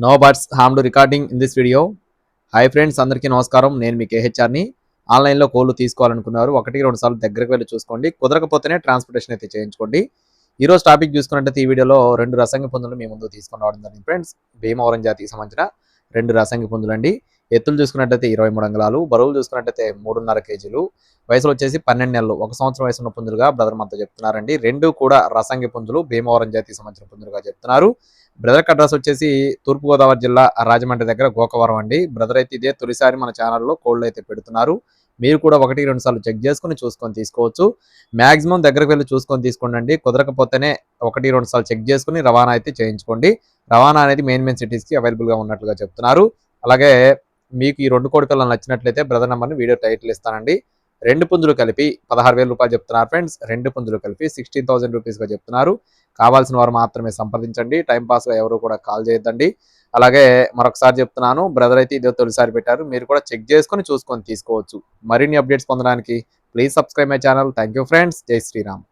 No buts harm to recording in this video. Hi friends, అందరికీ నమస్కారం. నేను మీ కేహెచ్ఆర్ని. ఆన్లైన్లో కోళ్ళు తీసుకోవాలనుకున్నారు, 1-2 సార్లు దగ్గరకు వెళ్ళి చూసుకోండి. కుదరకపోతేనే ట్రాన్స్పోర్టేషన్ అయితే చేయించుకోండి. ఈరోజు టాపిక్ చూసుకున్నట్టయితే ఈ వీడియోలో 2 రసంగి పుంజులు మీ ముందు తీసుకొని రావడం జరిగింది ఫ్రెండ్స్. భీమవరం జాతికి సంబంధించిన 2 రసంగి పుంజులండి. ఎత్తులు చూసుకున్నట్టయితే 23 అంగుళాలు, బరువులు చూసుకున్నట్టయితే 3.5 కేజీలు, వయసులో వచ్చేసి 12 నెలలు, 1 సంవత్సరం వయసు ఉన్న పుంజులుగా బ్రదర్ మనతో చెప్తున్నారండి. 2 కూడా రసంగి పుంజులు, భీమవరం జాతికి సంబంధించిన పుంజులుగా చెప్తున్నారు. బ్రదర్ అడ్రస్ వచ్చేసి తూర్పుగోదావరి జిల్లా రాజమండ్రి దగ్గర గోకవరం అండి. బ్రదర్ అయితే ఇదే తొలిసారి మన ఛానల్లో కోళ్ళు అయితే పెడుతున్నారు. మీరు కూడా 1-2 సార్లు చెక్ చేసుకుని చూసుకొని తీసుకోవచ్చు. మాక్సిమం దగ్గరకు వెళ్ళి చూసుకొని తీసుకోండి. కుదరకపోతేనే 1-2 సార్లు చెక్ చేసుకుని రవాణా అయితే చేయించుకోండి. రవాణా అనేది మెయిన్ సిటీస్కి అవైలబుల్గా ఉన్నట్లుగా చెప్తున్నారు. అలాగే మీకు ఈ 2 కోడి పిల్లలు నచ్చినట్లయితే బ్రదర్ నెంబర్ని వీడియో టైటిల్ ఇస్తానండి. 2 పుంజులు కలిపి 16,000 రూపాయలు చెప్తున్నారు ఫ్రెండ్స్. 2 పుంజులు కలిపి 16,000 రూపీస్గా చెప్తున్నారు. కావాల్సిన వారు మాత్రమే సంప్రదించండి. టైంపాస్గా ఎవరు కూడా కాల్ చేయొద్దండి. అలాగే మరొకసారి చెప్తున్నాను, బ్రదర్ అయితే ఇదే తొలిసారి పెట్టారు. మీరు కూడా చెక్ చేసుకొని చూసుకొని తీసుకోవచ్చు. మరిన్ని అప్డేట్స్ పొందడానికి please subscribe my channel. Thank you friends. జై శ్రీరామ్.